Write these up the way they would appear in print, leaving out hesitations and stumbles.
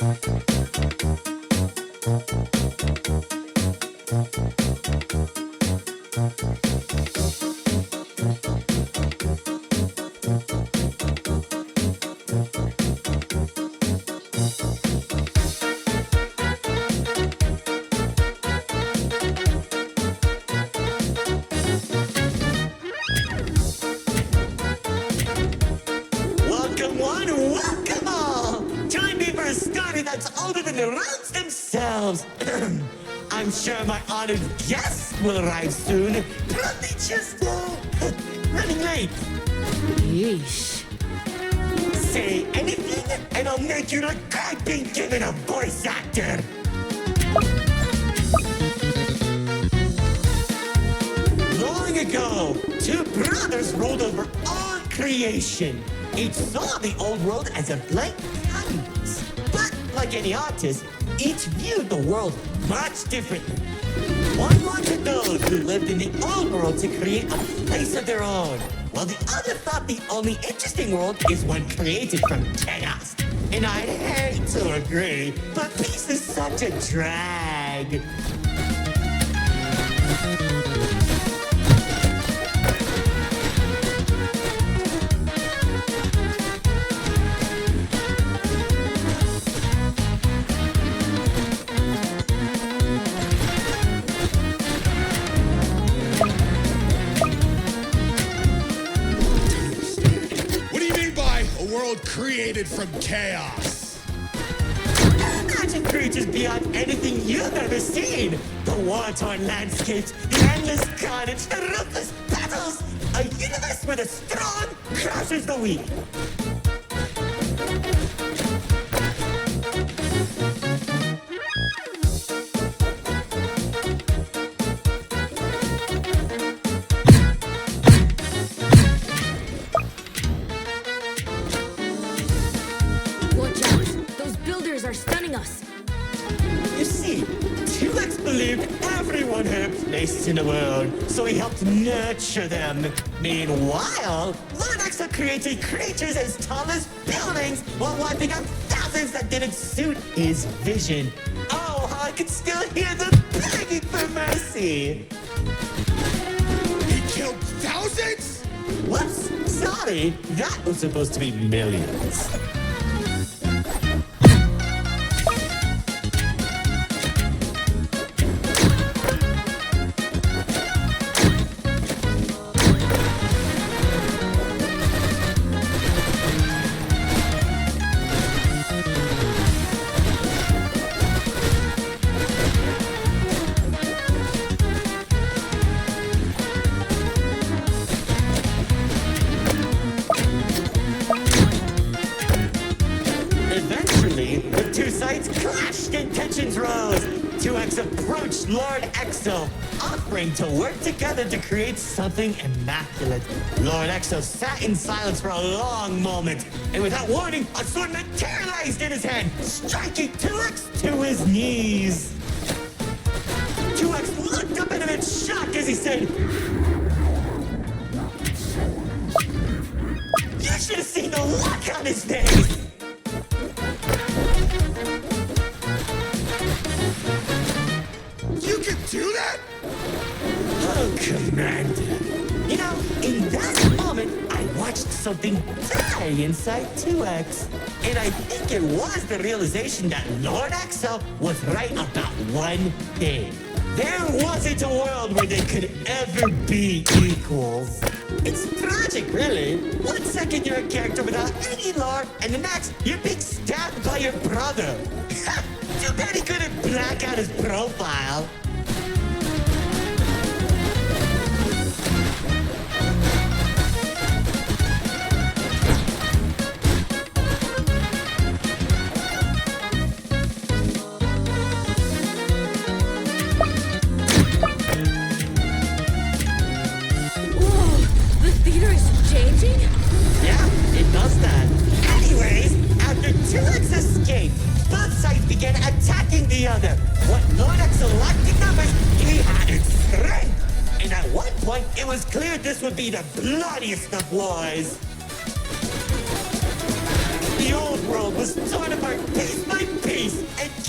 Welcome one, welcome all! Join me for a story that's older than the roads themselves. I'm sure my honored guests will arrive soon. Probably just, running late. Yeesh. Say anything, and I'll make you look like being given a voice actor. Long ago, two brothers ruled over all creation. Each saw the old world as a blank canvas. But like any artist, each viewed the world much differently. One wanted those who lived in the old world to create a place of their own, while the other thought the only interesting world is one created from chaos. And I'd hate to agree, but peace is such a drag. Created from chaos. Imagine creatures beyond anything you've ever seen. The war-torn landscapes, the endless carnage, the ruthless battles. A universe where the strong crushes the weak. You see, T-Rex believed everyone had a place in the world, so he helped nurture them. Meanwhile, Lord Exo created creatures as tall as buildings while wiping out thousands that didn't suit his vision. Oh, how I can still hear them begging for mercy. He killed thousands? Whoops, sorry. That was supposed to be millions. Clashed and tensions rose. 2X approached Lord Exo, offering to work together to create something immaculate. Lord Exo sat in silence for a long moment, and without warning, a sword materialized in his hand, striking 2X to his knees. 2X looked up at him in shock as he said, "You should have seen the look on his face." Do that? Oh, Commander. You know, in that moment, I watched something die inside 2X. And I think it was the realization that Lord Exo was right about one thing. There wasn't a world where they could ever be equals. It's tragic, really. One second you're a character without any lore, and the next, you're being stabbed by your brother. Too bad he couldn't black out his profile. The other. What Lord Exo lacked in numbers, he had in strength. And at one point, it was clear this would be the bloodiest of wars. The old world was torn apart piece by piece.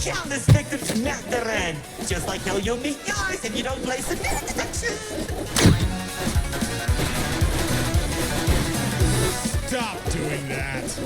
countless victims met their end. Just like how you'll meet yours if you don't play submitted detection. Stop doing that.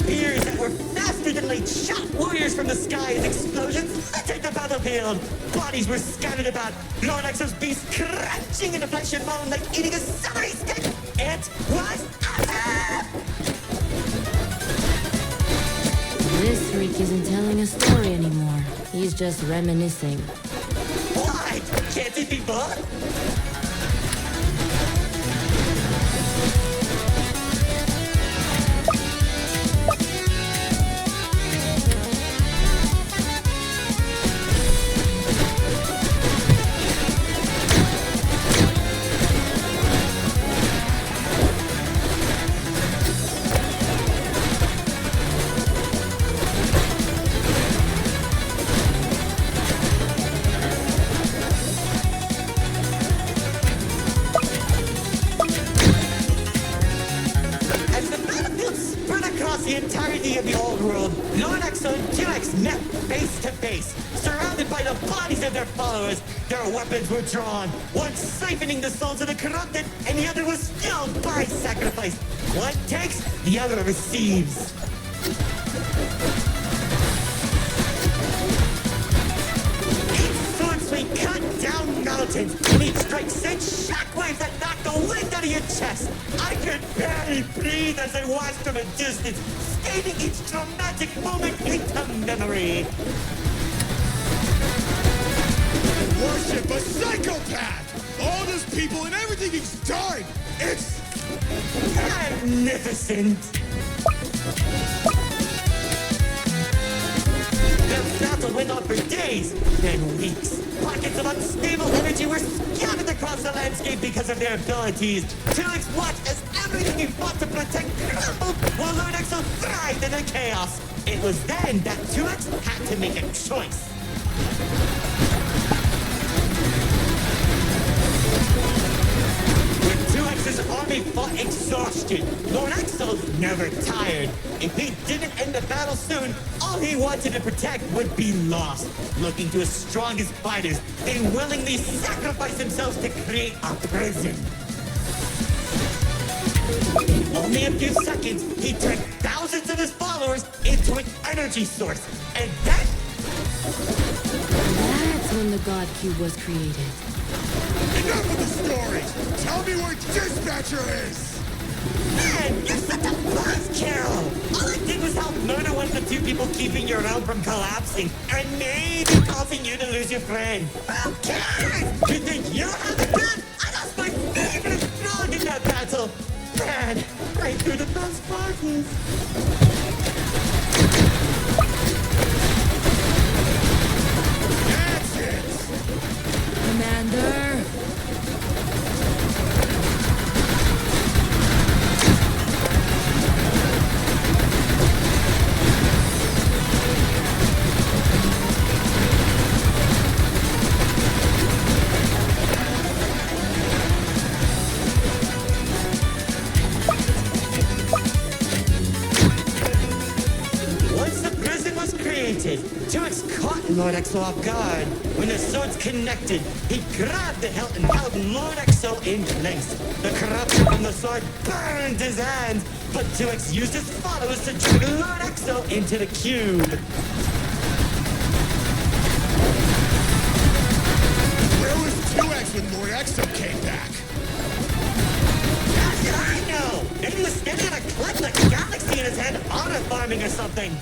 Spears that were faster than light shot warriors from the sky as explosions littered the battlefield. Bodies were scattered about. Lord Exo's beast crunching into flesh and bone like eating a celery stick. It was awesome! This freak isn't telling a story anymore. He's just reminiscing. Why? Can't it be both? As the battlefield spread across the entirety of the old world, Lord Exo and 2X met face to face. Surrounded by the bodies of their followers, their weapons were drawn, one siphoning the souls of the corrupted, and the other was filled by sacrifice. One takes, the other receives. Each sword swing cut down mountains, and each strike sent shockwaves that knocked the wind out of your chest. I could barely breathe as I watched from a distance, stating each dramatic moment into memory. Worship a psychopath! All those people and everything he's done! It's Magnificent! The battle went on for days, then weeks. Pockets of unstable energy were scattered across the landscape because of their abilities. 2X watched as everything he fought to protect crumbled, while Lord Exo thrived in the chaos. It was then that 2X had to make a choice. When 2X's army fought exhaustion, Lord Exo's never tired. If he didn't end the battle soon, all he wanted to protect would be lost. Looking to his strongest fighters, they willingly sacrificed themselves to create a prison. In only a few seconds, he turned thousands of his followers into an energy source. And then, That's when the God Cube was created. enough of the stories! Tell me where Dispatcher is! man, you're such a buzzkill! All I did was help murder one of the two people keeping your realm from collapsing, and maybe causing you to lose your friend. Who cares? You think you have it good? I lost my favorite frog in that battle! Man, right through the best parties. That's it! Commander! Once the prison was created, 2X caught Lord Exo off guard. When the swords connected, he grabbed the hilt and held Lord Exo in place. The corruption from the sword burned his hands, but 2X used his followers to drag Lord Exo into the cube. Where was 2X when Lord Exo came back? How should I know? Maybe he was standing on a cliff with a galaxy in his head, honor farming or something.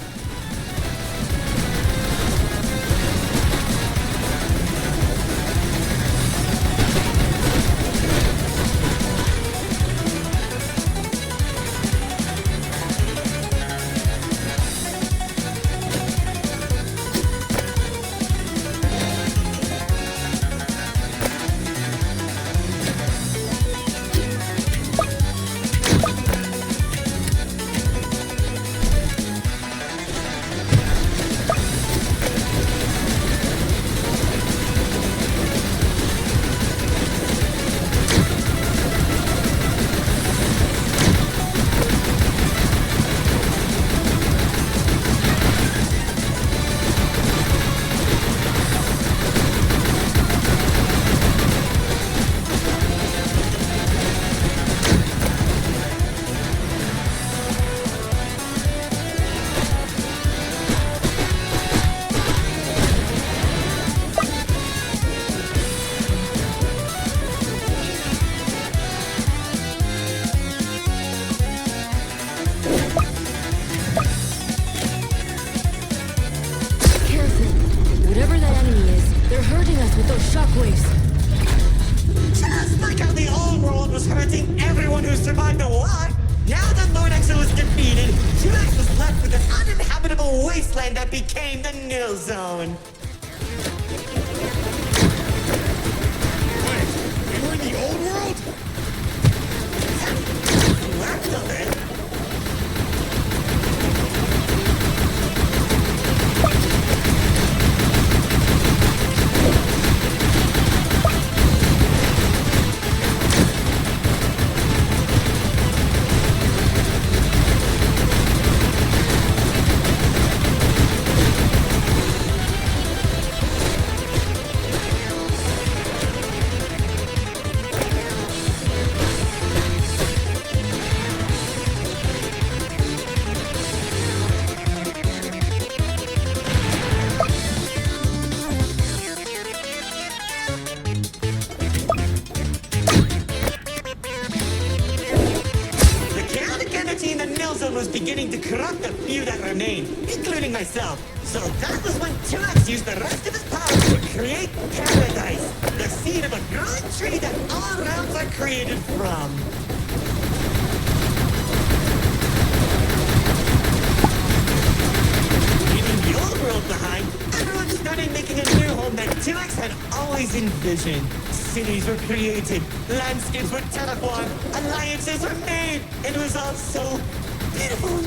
was hurting everyone who survived the war. Now that Lord Exo was defeated, 2X was left with an uninhabitable wasteland that became the Nil Zone. Wait, we were in the old world? Left of it. Was beginning to corrupt the few that remained, including myself. So that was when 2X used the rest of his power to create Paradise, the seed of a growing tree that all realms are created from. Leaving the old world behind, everyone started making a new home that 2X had always envisioned. Cities were created, landscapes were terraformed, alliances were made. It was all so beautiful.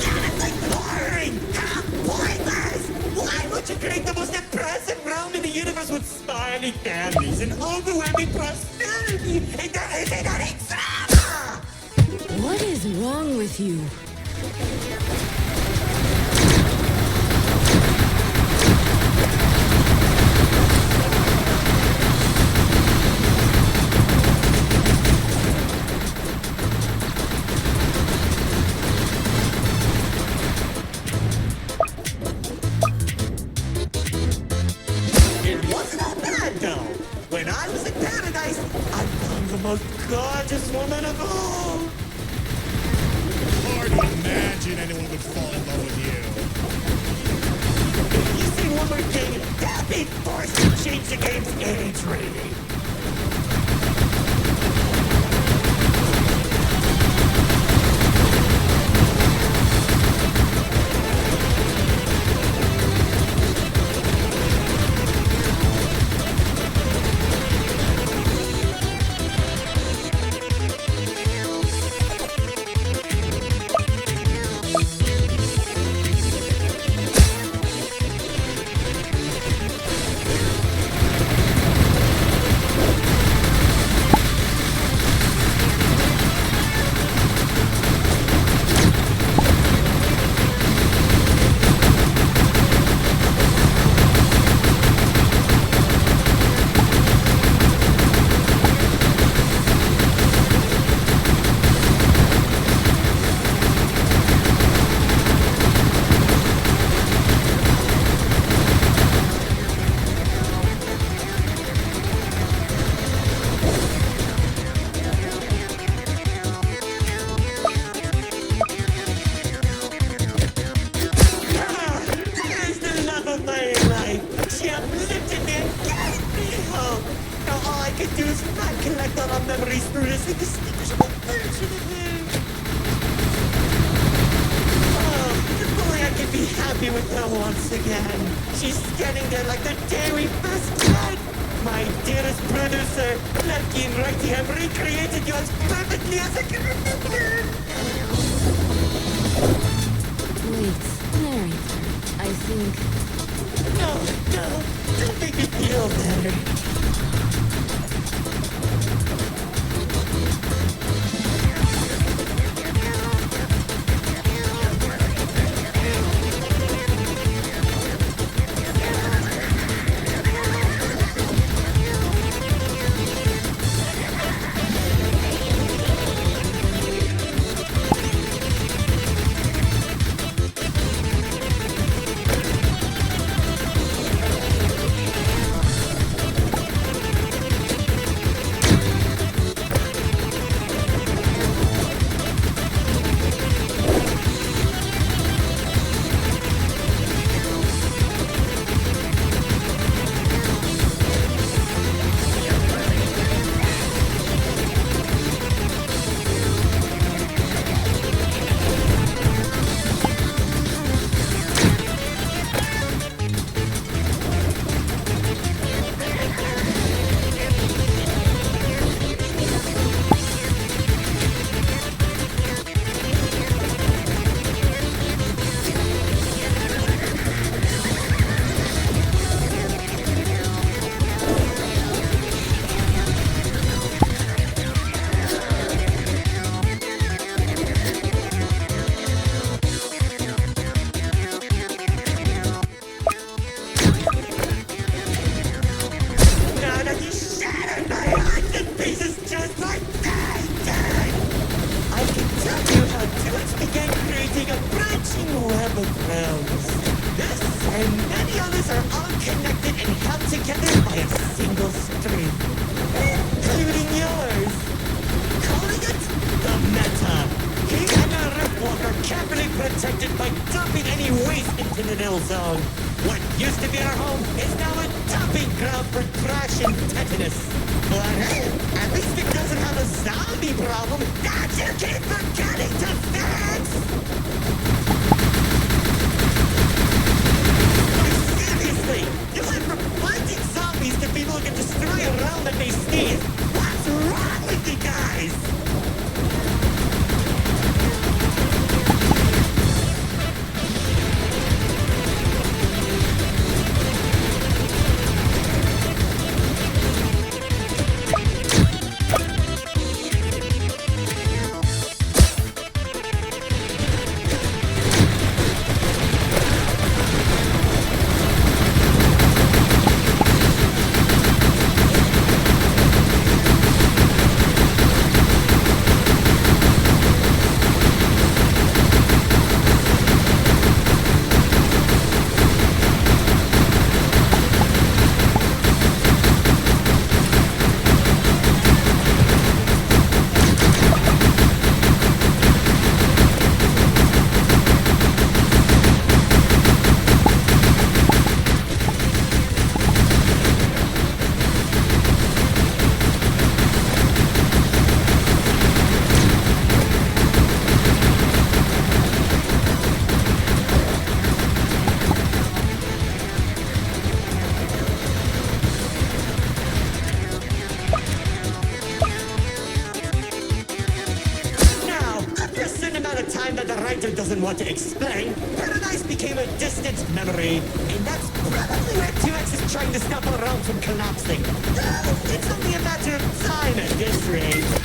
Honestly boring! How pointless! Why would you create the most impressive realm in the universe with smiling families and overwhelming prosperity? And there isn't any drama! What is wrong with you? When I was in Paradise, I found the most gorgeous woman of all. Hard to imagine anyone would fall in love with you. If you say one more thing, they'll be forced to change the game's age rating. Memories through this indistinguishable version of him. Oh, if only I could be happy with her once again. She's standing there like the day we first met. My dearest producer, Lucky and Righty have recreated you as perfectly as I can remember. Wait, narrator. I think... No, don't make me feel better. radiation tetanus. But hey, at least it doesn't have a zombie problem that you keep forgetting to fix! Seriously, you went from fighting zombies to people who can destroy a realm that they sneeze. What's wrong with you guys? Doesn't want to explain, Paradise became a distant memory, and that's probably where 2X is trying to stop our realm from collapsing. It's only a matter of time at this rate.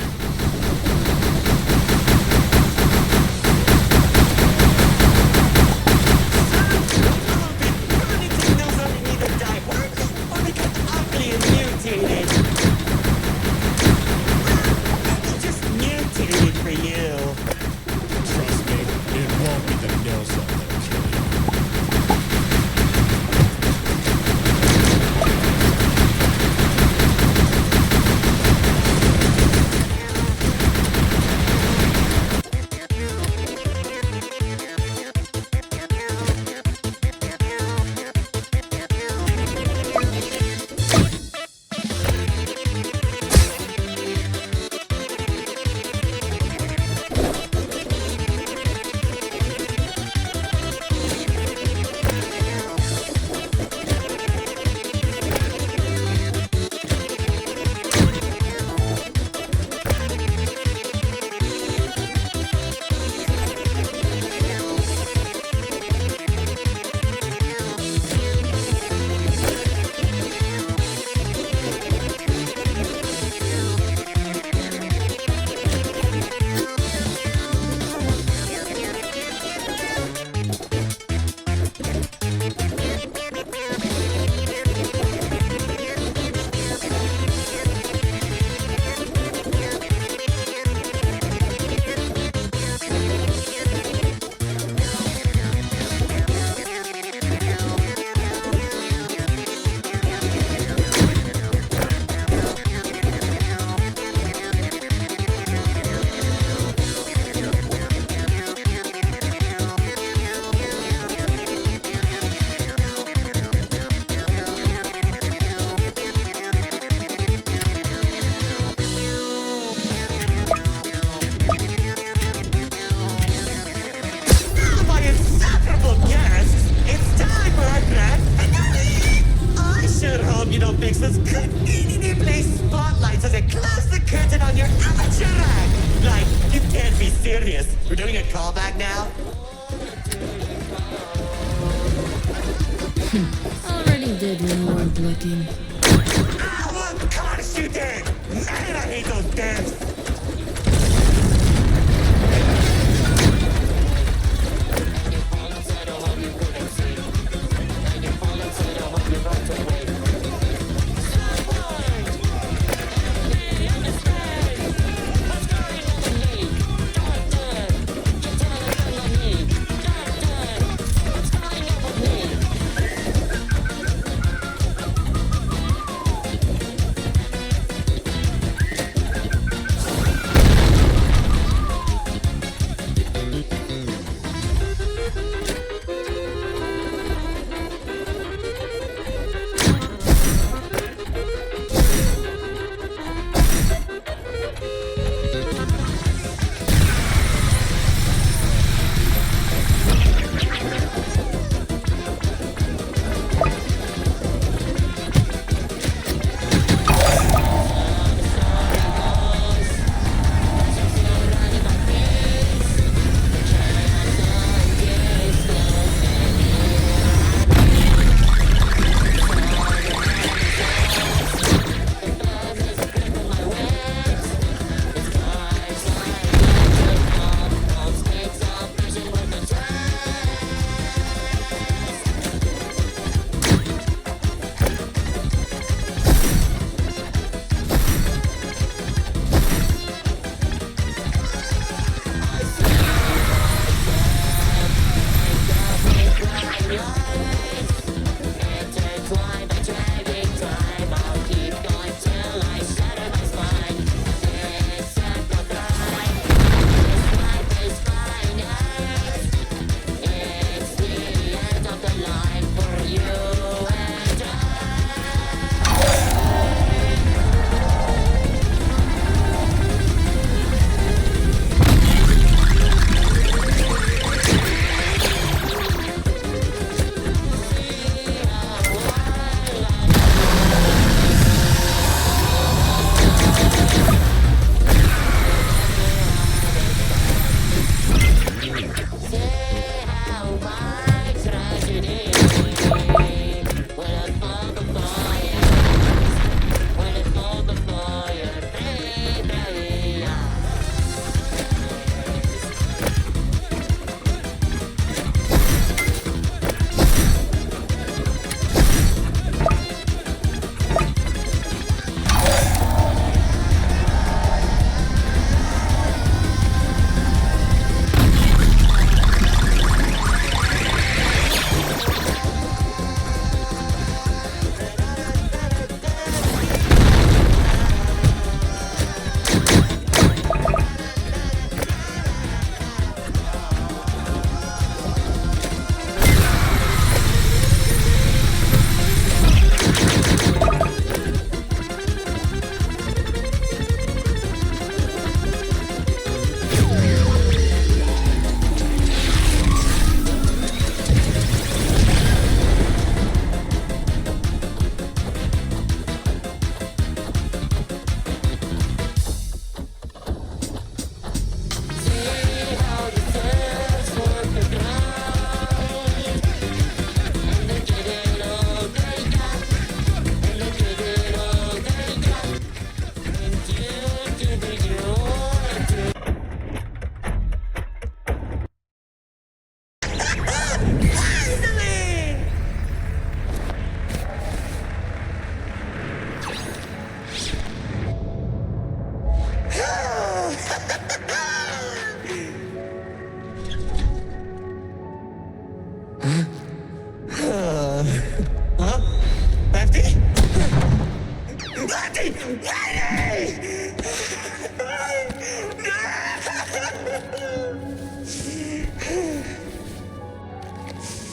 We're doing a callback now? Already did when you weren't looking. Oh, of course you did! Man, I hate those devs!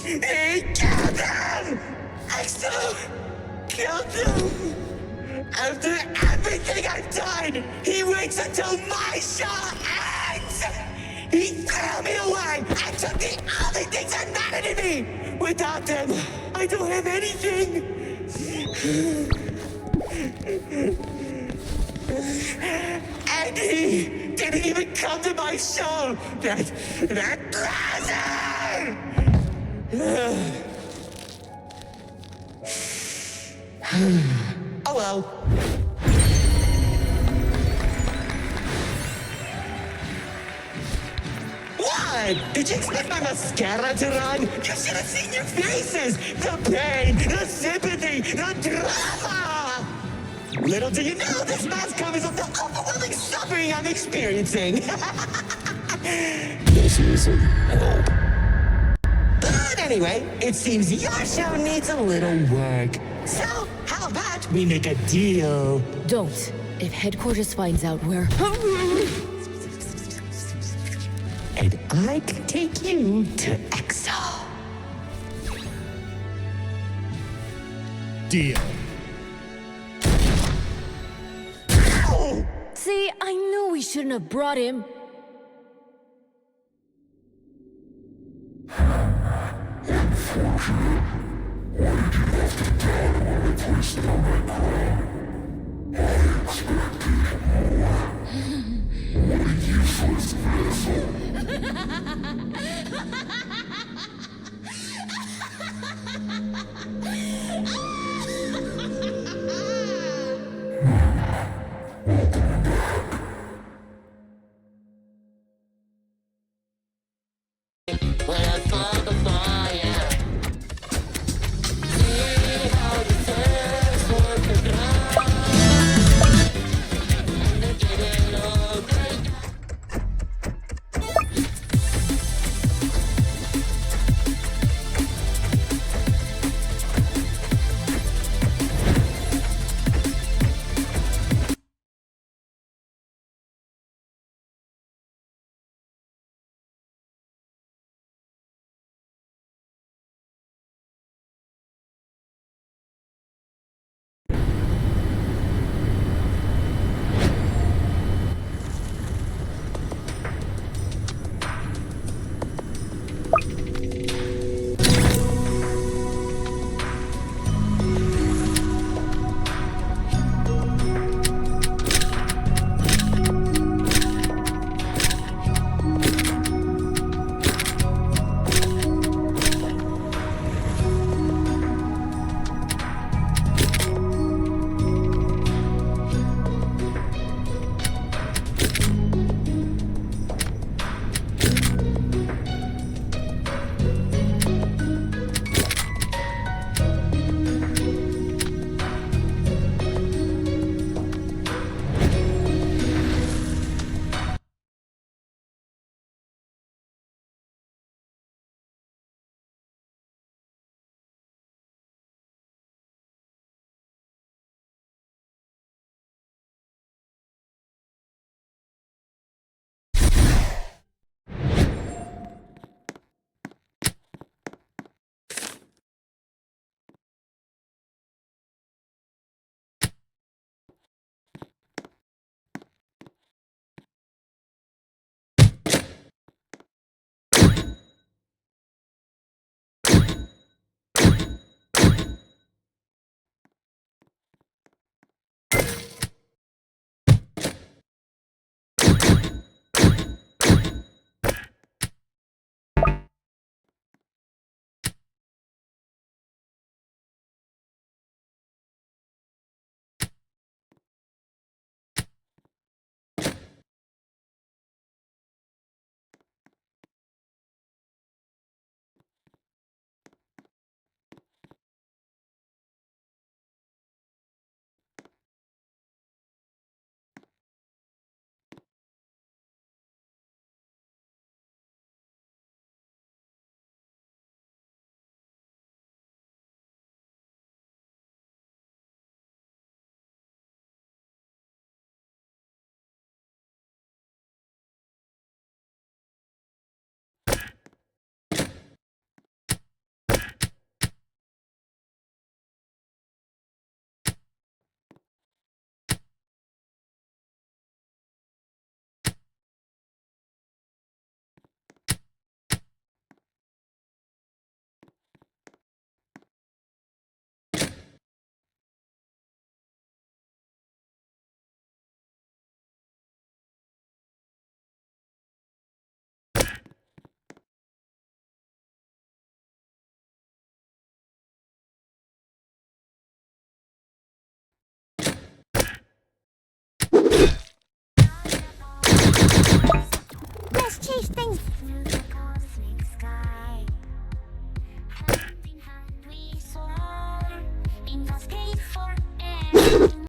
He killed him! Axel killed him! After everything I've done, he waits until my show ends! He threw me away and took the only things that mattered to me! Without them, I don't have anything! And he didn't even come to my show! That loser! Oh well. What? Did you expect my mascara to run? You should have seen your faces! The pain, the sympathy, the drama! Little do you know, this mask covers up the overwhelming suffering I'm experiencing! This isn't help. But anyway, it seems your show needs a little work. So, how about we make a deal? Don't. If headquarters finds out we're... And I can take you to Exo. Deal. See, I knew we shouldn't have brought him. move!